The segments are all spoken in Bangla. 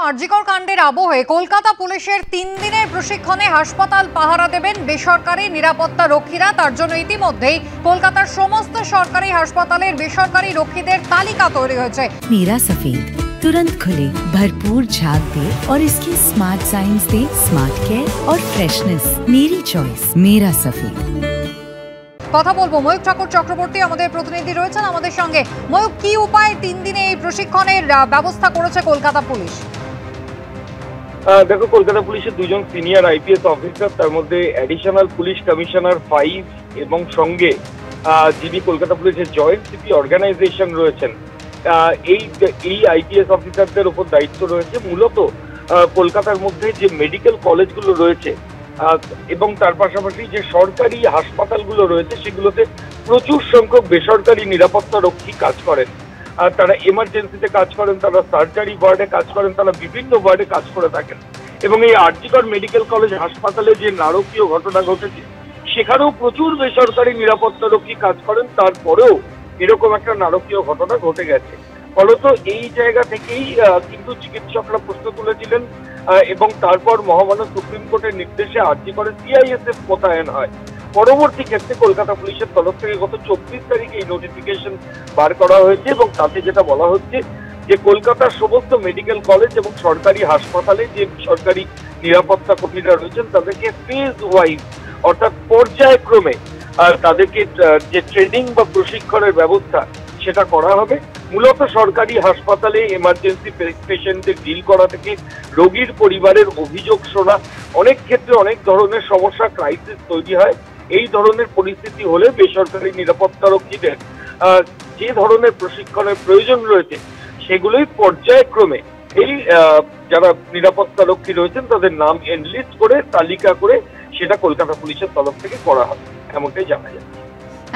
আরজিকর কাণ্ডের আবহে কলকাতা পুলিশের ৩ দিনের প্রশিক্ষণে হাসপাতাল পাহারা দেবেন বেসরকারি নিরাপত্তা রক্ষীরা। তার জন্য ইতিমধ্যেই কলকাতার সমস্ত সরকারি হাসপাতালের বেসরকারি রক্ষীদের তালিকা তৈরি হয়েছে। मेरा सफेद तुरंत खुले, भरपूर झाग दे और इसकी स्मार्ट साइंस दे स्मार्ट केयर और फ्रेशनेस। मेरी चॉइस मेरा सफेद। কথা বলবো ময়ূক ঠাকুর চক্রবর্তী, আমাদের প্রতিনিধি রয়েছেন আমাদের সঙ্গে। ময়ূক, কি উপায় ৩ দিনে এই প্রশিক্ষণের ব্যবস্থা করেছে কলকাতা পুলিশ? দেখো, কলকাতা পুলিশের দুজন সিনিয়র আইপিএস অফিসার, তার মধ্যে অ্যাডিশনাল পুলিশ কমিশনার 5 এবং সঙ্গে যিনি কলকাতা পুলিশের জয়েন্ট সিপি অর্গানাইজেশন রয়েছেন, এই আইপিএস অফিসারদের উপর দায়িত্ব রয়েছে মূলত কলকাতার মধ্যে যে মেডিকেল কলেজগুলো রয়েছে এবং তার পাশাপাশি যে সরকারি হাসপাতালগুলো রয়েছে সেগুলোতে প্রচুর সংখ্যক বেসরকারি নিরাপত্তা রক্ষী কাজ করেন। তারা এমার্জেন্সিতে কাজ করেন, তারা সার্জারি ওয়ার্ডে কাজ করেন, তারা বিভিন্ন ওয়ার্ডে কাজ করে থাকেন। এবং এই আরজিকর মেডিকেল কলেজ হাসপাতালে যে নারকীয় ঘটনা ঘটেছে সেখানেও প্রচুর বেসরকারি নিরাপত্তা রক্ষী কাজ করেন, তারপরেও এরকম একটা নারকীয় ঘটনা ঘটে গেছে। ফলত এই জায়গা থেকেই কিন্তু চিকিৎসকরা প্রশ্ন তুলেছিলেন এবং তারপর মহামান্য সুপ্রিম কোর্টের নির্দেশে আরজিকরে সিআইএসএফ মোতায়েন হয়। পরবর্তী ক্ষেত্রে কলকাতা পুলিশের তরফ থেকে গত 24 তারিখে এই নোটিফিকেশন বার করা হয়েছে এবং তাতে যেটা বলা হচ্ছে যে কলকাতার সমস্ত মেডিকেল কলেজ এবং সরকারি হাসপাতালে যে সরকারি নিরাপত্তা কর্মীরা রয়েছেন তাদেরকে ফেজ ওয়াইজ অর্থাৎ পর্যায়ক্রমে তাদেরকে যে ট্রেনিং বা প্রশিক্ষণের ব্যবস্থা সেটা করা হবে। মূলত সরকারি হাসপাতালে এমার্জেন্সি পেশেন্টদের ডিল করা থেকে রোগীর পরিবারের অভিযোগ শোনা, অনেক ক্ষেত্রে অনেক ধরনের সমস্যা ক্রাইসিস তৈরি হয়। এই ধরনের পরিস্থিতি হলে বেসরকারি নিরাপত্তা রক্ষীদের যে ধরনের প্রশিক্ষণের প্রয়োজন রয়েছে সেগুলোই পর্যায়ক্রমে এই যারা নিরাপত্তা রক্ষী রয়েছেন তাদের নাম এনলিস্ট করে তালিকা করে সেটা কলকাতা পুলিশের তরফ থেকে করা হবে, এমনটাই জানা যাচ্ছে।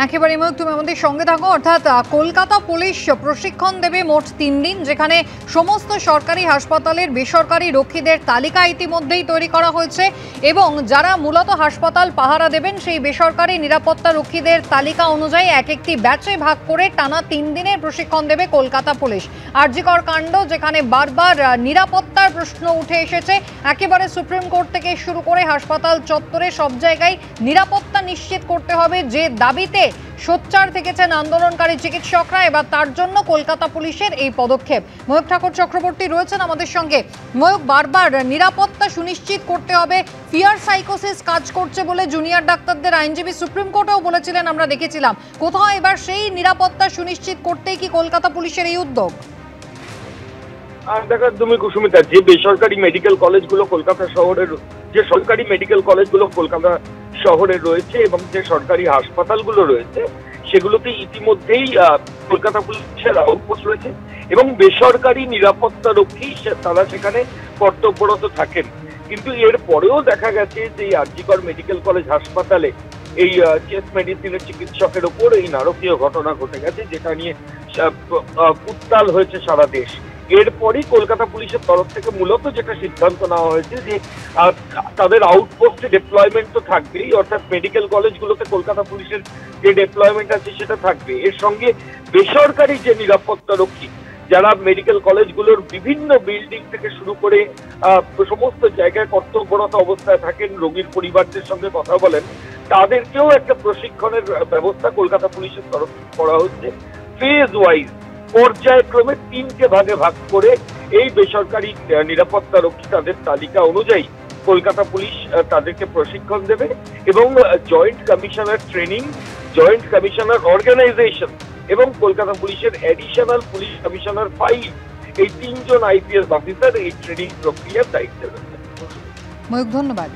একেবারে ময়ূক, তুমি আমাদের সঙ্গে থাকো। অর্থাৎ কলকাতা পুলিশ প্রশিক্ষণ দেবে মোট 3 দিন, যেখানে সমস্ত সরকারি হাসপাতালের বেসরকারি রক্ষীদের তালিকা ইতিমধ্যেই তৈরি করা হয়েছে এবং যারা মূলত হাসপাতাল পাহারা দেবেন সেই বেসরকারি নিরাপত্তা রক্ষীদের তালিকা অনুযায়ী এক একটি ব্যাচে ভাগ করে টানা 3 দিনের প্রশিক্ষণ দেবে কলকাতা পুলিশ। আরজিকর কাণ্ড, যেখানে বারবার নিরাপত্তার প্রশ্ন উঠে এসেছে, একেবারে সুপ্রিম কোর্ট থেকে শুরু করে হাসপাতাল চত্বরে সব জায়গায় নিরাপত্তা নিশ্চিত করতে হবে, যে দাবিতে সোচ্চার থেকেছেন আন্দোলনকারী চিকিৎসকরা। এবার তার জন্য কলকাতা পুলিশের এই পদক্ষেপ। ময়ূক ঠাকুর চক্রবর্তী রয়েছেন আমাদের সঙ্গে। ময়ূক, বারবার নিরাপত্তা সুনিশ্চিত করতে হবে, ফিয়ার সাইকোসিস কাজ করছে বলে জুনিয়র ডাক্তারদের আইনজীবী সুপ্রিম কোর্টেও বলেছিলেন, আমরা দেখেছিলাম। কোথাও এবার সেই নিরাপত্তা সুনিশ্চিত করতেই কি কলকাতা পুলিশের এই উদ্যোগ? দেখো তুমি কুসুমিতা, যে বেসরকারি মেডিকেল কলেজগুলো কলকাতা শহরের, যে সরকারি মেডিকেল কলেজগুলো কলকাতা শহরে রয়েছে এবং যে সরকারি হাসপাতালগুলো রয়েছে সেগুলোতে ইতিমধ্যেই কলকাতা পুলিশের আউটপোস্ট রয়েছে এবং বেসরকারি নিরাপত্তা রক্ষী তারা সেখানে কর্তব্যরত থাকেন। কিন্তু এর পরেও দেখা গেছে যে এই আরজিকর মেডিকেল কলেজ হাসপাতালে এই চেস্ট মেডিসিনের চিকিৎসকের ওপর এই নারকীয় ঘটনা ঘটে গেছে, যেটা নিয়ে উত্তাল হয়েছে সারা দেশ। এরপরই কলকাতা পুলিশের তরফ থেকে মূলত যেটা সিদ্ধান্ত নেওয়া হয়েছে যে তাদের আউটপোস্টে ডেপ্লয়মেন্ট তো থাকবেই, অর্থাৎ মেডিকেল কলেজগুলোতে কলকাতা পুলিশের যে ডেপ্লয়মেন্ট আছে সেটা থাকবে। এর সঙ্গে বেসরকারি যে নিরাপত্তা রক্ষী যারা মেডিকেল কলেজগুলোর বিভিন্ন বিল্ডিং থেকে শুরু করে সমস্ত জায়গায় কর্তব্যরত অবস্থায় থাকেন, রোগীর পরিবারদের সঙ্গে কথা বলেন, তাদেরকেও একটা প্রশিক্ষণের ব্যবস্থা কলকাতা পুলিশের তরফ করা হচ্ছে। ফেজ ওয়াইজ পর্যায়ক্রমে 3টে ভাগে ভাগ করে এই বেসরকারি নিরাপত্তা রক্ষী তাদের তালিকা অনুযায়ী কলকাতা পুলিশ তাদেরকে প্রশিক্ষণ দেবে এবং joint commissioner training, joint commissioner organization এবং কলকাতা পুলিশের অ্যাডিশনাল পুলিশ কমিশনার 5 এই 3 জন আইপিএস অফিসার এই ট্রেনিং প্রক্রিয়ার দায়িত্বে রয়েছে। ময়ূক, ধন্যবাদ।